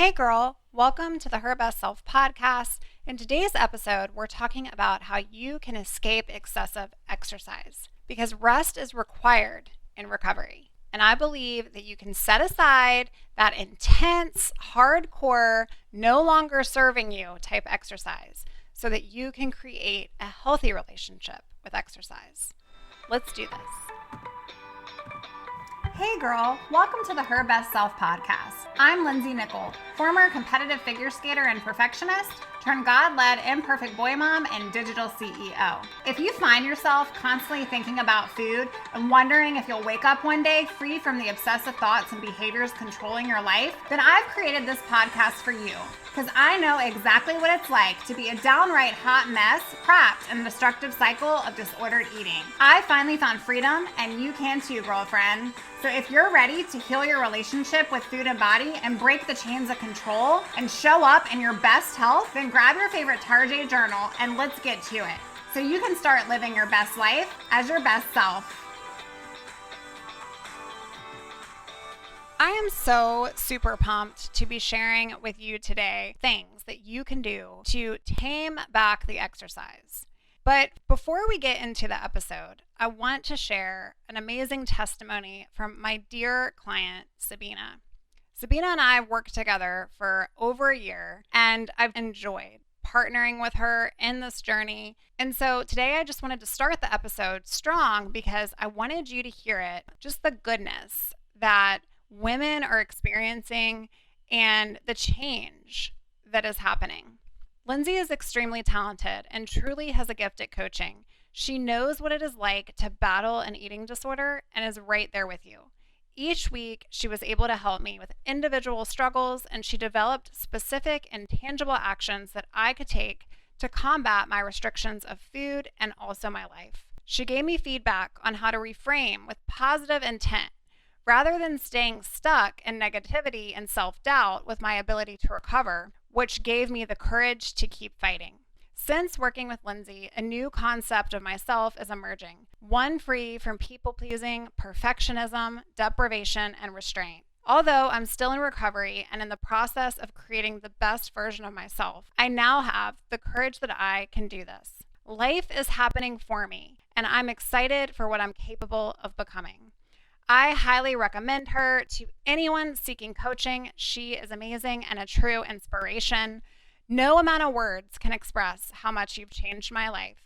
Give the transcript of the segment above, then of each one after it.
Hey girl, welcome to the Her Best Self podcast. In today's episode, we're talking about how you can escape excessive exercise because rest is required in recovery. And I believe that you can set aside that intense, hardcore, no longer serving you type exercise so that you can create a healthy relationship with exercise. Let's do this. Hey girl, welcome to the Her Best Self podcast. I'm Lindsey Nichol, former competitive figure skater and perfectionist, turned God-led imperfect boy mom and digital CEO. If you find yourself constantly thinking about food and wondering if you'll wake up one day free from the obsessive thoughts and behaviors controlling your life, then I've created this podcast for you because I know exactly what it's like to be a downright hot mess trapped in a destructive cycle of disordered eating. I finally found freedom, and you can too, girlfriend. So if you're ready to heal your relationship with food and body and break the chains of control and show up in your best health, then grab your favorite Tarjay journal and let's get to it so you can start living your best life as your best self. I am so super pumped to be sharing with you today things that you can do to tame back the exercise. But before we get into the episode, I want to share an amazing testimony from my dear client, Sabina. Sabina and I have worked together for over a year, and I've enjoyed partnering with her in this journey. And so today I just wanted to start the episode strong because I wanted you to hear it, just the goodness that women are experiencing and the change that is happening. Lindsey is extremely talented and truly has a gift at coaching. She knows what it is like to battle an eating disorder and is right there with you. Each week, she was able to help me with individual struggles, and she developed specific and tangible actions that I could take to combat my restrictions of food and also my life. She gave me feedback on how to reframe with positive intent rather than staying stuck in negativity and self-doubt with my ability to recover, which gave me the courage to keep fighting. Since working with Lindsey, a new concept of myself is emerging, one free from people-pleasing, perfectionism, deprivation, and restraint. Although I'm still in recovery and in the process of creating the best version of myself, I now have the courage that I can do this. Life is happening for me, and I'm excited for what I'm capable of becoming. I highly recommend her to anyone seeking coaching. She is amazing and a true inspiration. No amount of words can express how much you've changed my life.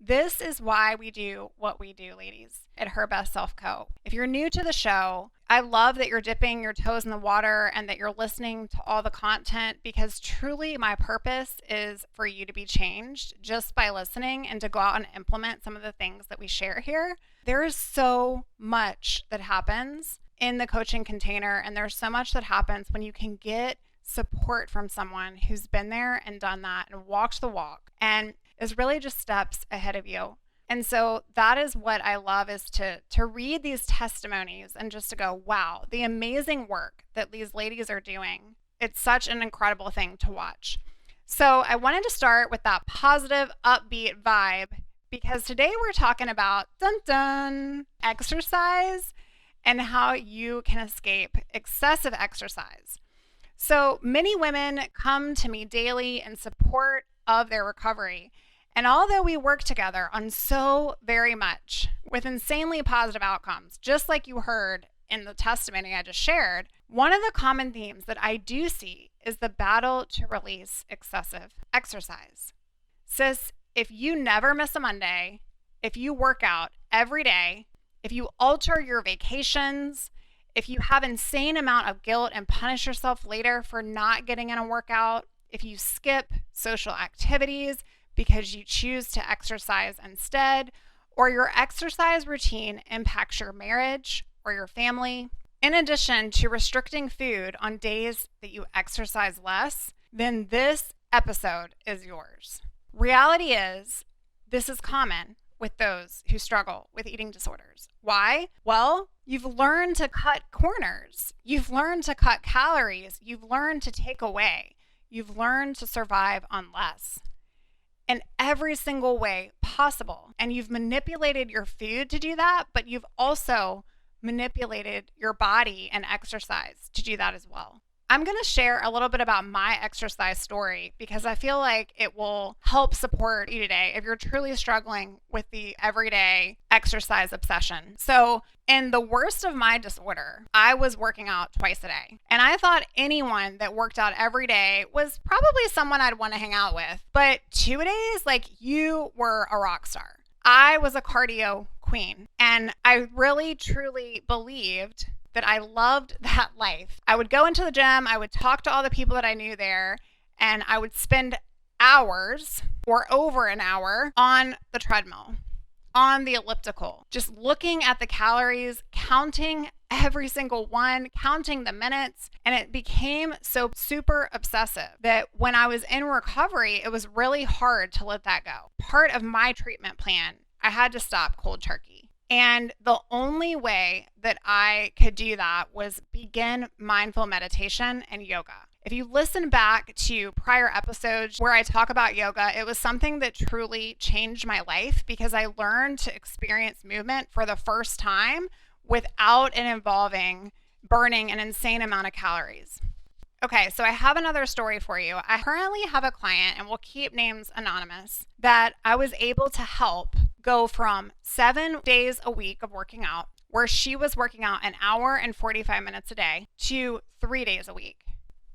This is why we do what we do, ladies, at Her Best Self Co. If you're new to the show, I love that you're dipping your toes in the water and that you're listening to all the content, because truly my purpose is for you to be changed just by listening and to go out and implement some of the things that we share here. There is so much that happens in the coaching container, and there's so much that happens when you can get support from someone who's been there and done that and walked the walk and is really just steps ahead of you. And so that is what I love, is to read these testimonies and just to go, wow, the amazing work that these ladies are doing. It's such an incredible thing to watch. So I wanted to start with that positive, upbeat vibe because today we're talking about exercise and how you can escape excessive exercise. So many women come to me daily in support of their recovery. And although we work together on so very much with insanely positive outcomes, just like you heard in the testimony I just shared, one of the common themes that I do see is the battle to release excessive exercise. Sis, if you never miss a Monday, if you work out every day, if you alter your vacations, if you have insane amount of guilt and punish yourself later for not getting in a workout, if you skip social activities because you choose to exercise instead, or your exercise routine impacts your marriage or your family, in addition to restricting food on days that you exercise less, then this episode is yours. Reality is, this is common with those who struggle with eating disorders. Why? Well, you've learned to cut corners. You've learned to cut calories. You've learned to take away. You've learned to survive on less in every single way possible. And you've manipulated your food to do that, but you've also manipulated your body and exercise to do that as well. I'm going to share a little bit about my exercise story because I feel like it will help support you today if you're truly struggling with the everyday exercise obsession. So, in the worst of my disorder, I was working out twice a day. And I thought anyone that worked out every day was probably someone I'd want to hang out with. But 2 days, like, you were a rock star. I was a cardio queen. And I really, truly believed that I loved that life. I would go into the gym, I would talk to all the people that I knew there, and I would spend hours or over an hour on the treadmill, on the elliptical, just looking at the calories, counting every single one, counting the minutes. And it became so super obsessive that when I was in recovery, it was really hard to let that go. Part of my treatment plan, I had to stop cold turkey. And the only way that I could do that was begin mindful meditation and yoga. If you listen back to prior episodes where I talk about yoga, it was something that truly changed my life because I learned to experience movement for the first time without it involving burning an insane amount of calories. Okay, so I have another story for you. I currently have a client, and we'll keep names anonymous, that I was able to help go from 7 days a week of working out, where she was working out an hour and 45 minutes a day, to 3 days a week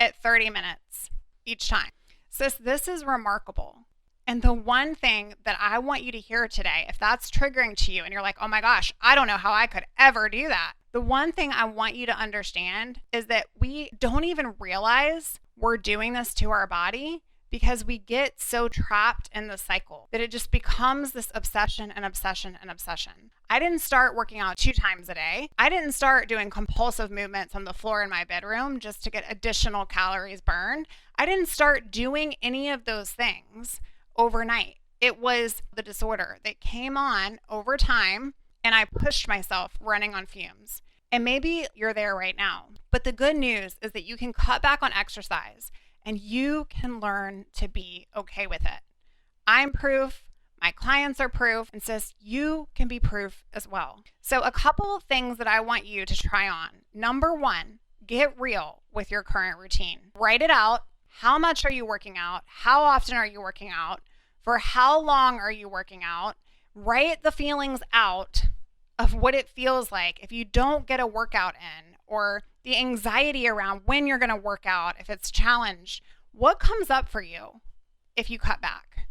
at 30 minutes each time. Sis, this is remarkable. And the one thing that I want you to hear today, if that's triggering to you and you're like, oh my gosh, I don't know how I could ever do that. The one thing I want you to understand is that we don't even realize we're doing this to our body because we get so trapped in the cycle that it just becomes this obsession and obsession and obsession. I didn't start working out 2 times a day. I didn't start doing compulsive movements on the floor in my bedroom just to get additional calories burned. I didn't start doing any of those things overnight. It was the disorder that came on over time, and I pushed myself running on fumes. And maybe you're there right now. But the good news is that you can cut back on exercise and you can learn to be okay with it. I'm proof. My clients are proof. And sis, you can be proof as well. So a couple of things that I want you to try on. Number 1, get real with your current routine. Write it out. How much are you working out? How often are you working out? For how long are you working out? Write the feelings out of what it feels like if you don't get a workout in, or the anxiety around when you're going to work out if it's challenged. What comes up for you if you cut back?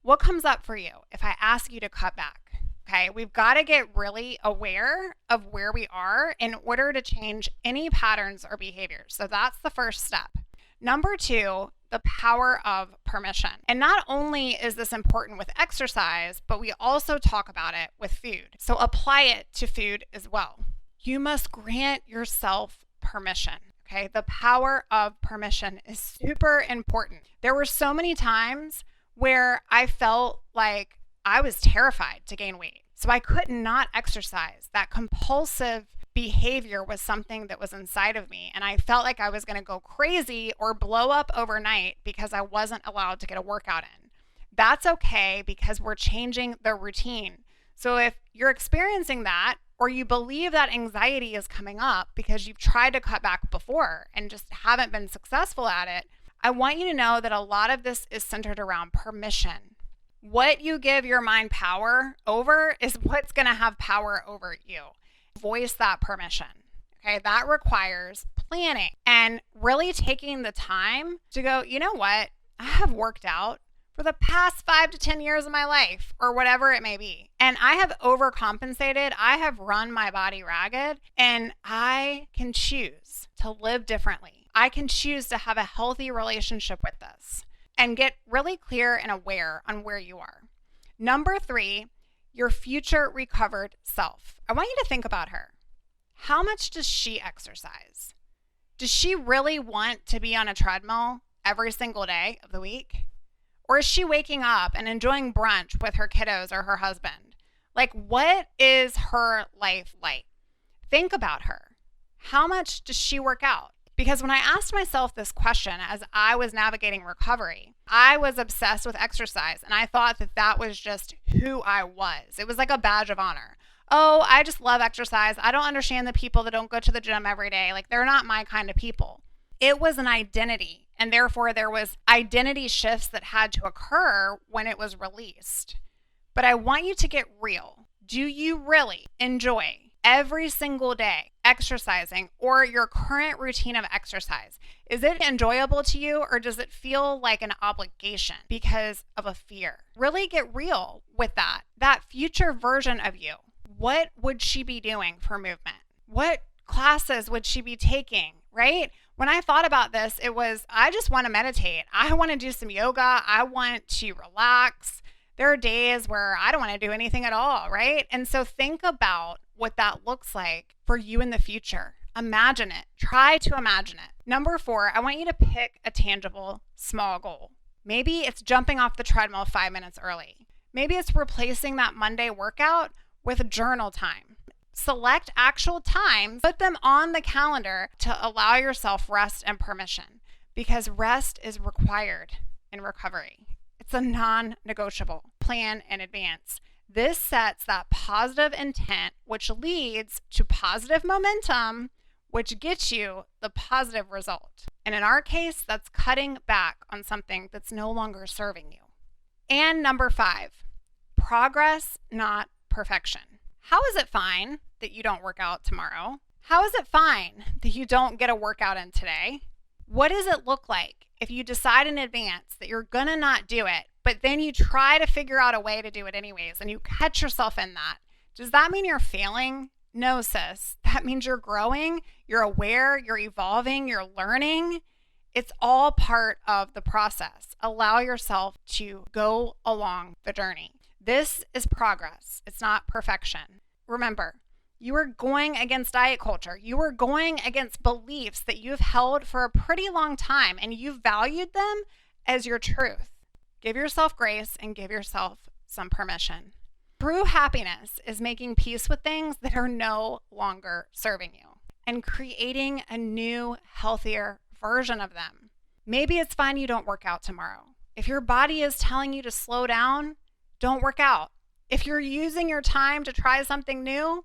What comes up for you if I ask you to cut back? Okay, we've got to get really aware of where we are in order to change any patterns or behaviors. So that's the first step. Number 2, the power of permission. And not only is this important with exercise, but we also talk about it with food. So apply it to food as well. You must grant yourself permission. Okay, the power of permission is super important. There were so many times where I felt like I was terrified to gain weight. So I could not exercise. That compulsive behavior was something that was inside of me. And I felt like I was going to go crazy or blow up overnight because I wasn't allowed to get a workout in. That's okay because we're changing the routine. So if you're experiencing that, or you believe that anxiety is coming up because you've tried to cut back before and just haven't been successful at it, I want you to know that a lot of this is centered around permission. What you give your mind power over is what's going to have power over you. Voice that permission. Okay, that requires planning and really taking the time to go, you know what? I have worked out for the past 5 to 10 years of my life, or whatever it may be. And I have overcompensated. I have run my body ragged, and I can choose to live differently. I can choose to have a healthy relationship with this and get really clear and aware on where you are. Number 3, your future recovered self. I want you to think about her. How much does she exercise? Does she really want to be on a treadmill every single day of the week? Or is she waking up and enjoying brunch with her kiddos or her husband? Like, what is her life like? Think about her. How much does she work out? Because when I asked myself this question as I was navigating recovery, I was obsessed with exercise, and I thought that that was just who I was. It was like a badge of honor. Oh, I just love exercise. I don't understand the people that don't go to the gym every day. Like, they're not my kind of people. It was an identity, and therefore there was identity shifts that had to occur when it was released. But I want you to get real. Do you really enjoy every single day exercising or your current routine of exercise? Is it enjoyable to you, or does it feel like an obligation because of a fear? Really get real with that. That future version of you, what would she be doing for movement? What classes would she be taking, right? When I thought about this, it was, I just want to meditate. I want to do some yoga. I want to relax. There are days where I don't want to do anything at all, right? And so think about what that looks like for you in the future. Imagine it. Try to imagine it. Number 4, I want you to pick a tangible, small goal. Maybe it's jumping off the treadmill 5 minutes early. Maybe it's replacing that Monday workout with journal time. Select actual times, put them on the calendar to allow yourself rest and permission, because rest is required in recovery. It's a non-negotiable. Plan in advance. This sets that positive intent, which leads to positive momentum, which gets you the positive result. And in our case, that's cutting back on something that's no longer serving you. And number 5, progress, not perfection. How is it fine that you don't work out tomorrow? How is it fine that you don't get a workout in today? What does it look like if you decide in advance that you're going to not do it, but then you try to figure out a way to do it anyways, and you catch yourself in that? Does that mean you're failing? No, sis. That means you're growing, you're aware, you're evolving, you're learning. It's all part of the process. Allow yourself to go along the journey. This is progress. It's not perfection. Remember, you are going against diet culture. You are going against beliefs that you've held for a pretty long time, and you've valued them as your truth. Give yourself grace and give yourself some permission. True happiness is making peace with things that are no longer serving you and creating a new, healthier version of them. Maybe it's fine you don't work out tomorrow. If your body is telling you to slow down, don't work out. If you're using your time to try something new,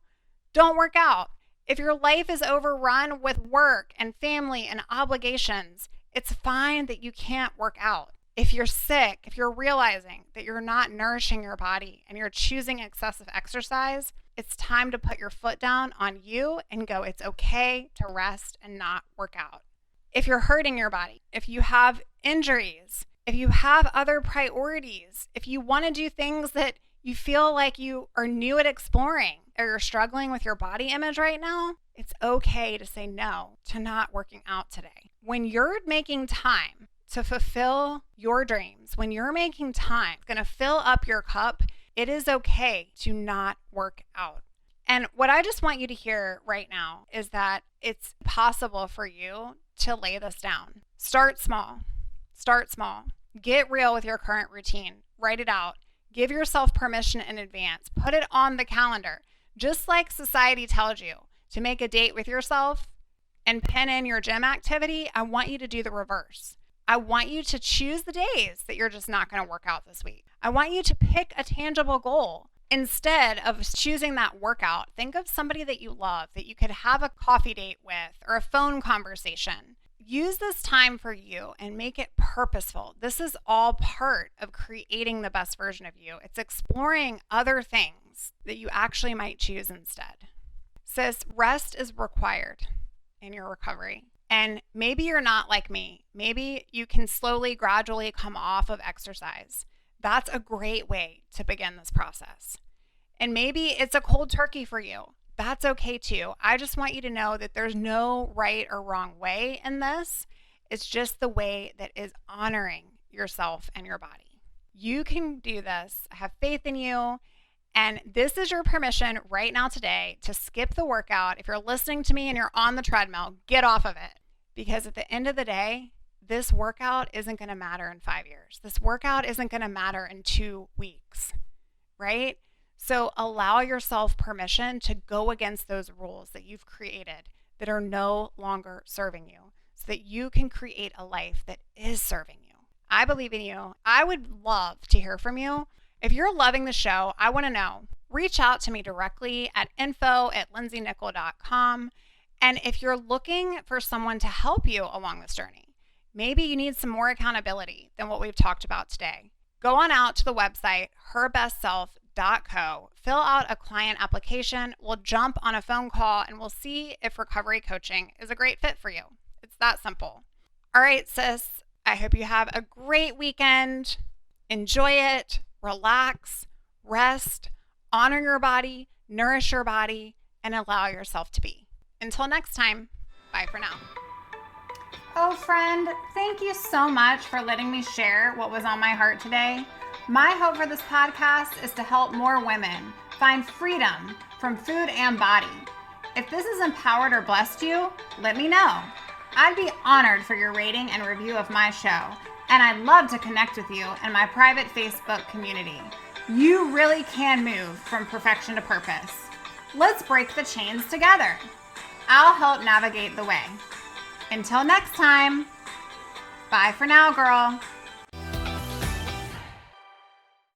don't work out. If your life is overrun with work and family and obligations, it's fine that you can't work out. If you're sick, if you're realizing that you're not nourishing your body and you're choosing excessive exercise, it's time to put your foot down on you and go, it's okay to rest and not work out. If you're hurting your body, if you have injuries, if you have other priorities, if you want to do things that you feel like you are new at exploring, or you're struggling with your body image right now, it's okay to say no to not working out today. When you're making time to fulfill your dreams, when you're making time, it's going to fill up your cup, it is okay to not work out. And what I just want you to hear right now is that it's possible for you to lay this down. Start small. Start small. Get real with your current routine. Write it out. Give yourself permission in advance. Put it on the calendar. Just like society tells you to make a date with yourself and pen in your gym activity, I want you to do the reverse. I want you to choose the days that you're just not going to work out this week. I want you to pick a tangible goal. Instead of choosing that workout, think of somebody that you love, that you could have a coffee date with or a phone conversation. Use this time for you and make it purposeful. This is all part of creating the best version of you. It's exploring other things that you actually might choose instead. Sis, rest is required in your recovery. And maybe you're not like me. Maybe you can slowly, gradually come off of exercise. That's a great way to begin this process. And maybe it's a cold turkey for you. That's okay too. I just want you to know that there's no right or wrong way in this. It's just the way that is honoring yourself and your body. You can do this. I have faith in you. And this is your permission right now today to skip the workout. If you're listening to me and you're on the treadmill, get off of it. Because at the end of the day, this workout isn't going to matter in 5 years. This workout isn't going to matter in 2 weeks, right? So allow yourself permission to go against those rules that you've created that are no longer serving you so that you can create a life that is serving you. I believe in you. I would love to hear from you. If you're loving the show, I want to know. Reach out to me directly at info@lindseynichol.com And if you're looking for someone to help you along this journey, maybe you need some more accountability than what we've talked about today. Go on out to the website, herbestself.co, fill out a client application, we'll jump on a phone call, and we'll see if recovery coaching is a great fit for you. It's that simple. All right, sis, I hope you have a great weekend. Enjoy it, relax, rest, honor your body, nourish your body, and allow yourself to be. Until next time, bye for now. Oh, friend, thank you so much for letting me share what was on my heart today. My hope for this podcast is to help more women find freedom from food and body. If this has empowered or blessed you, let me know. I'd be honored for your rating and review of my show, and I'd love to connect with you in my private Facebook community. You really can move from perfection to purpose. Let's break the chains together. I'll help navigate the way. Until next time, bye for now, girl.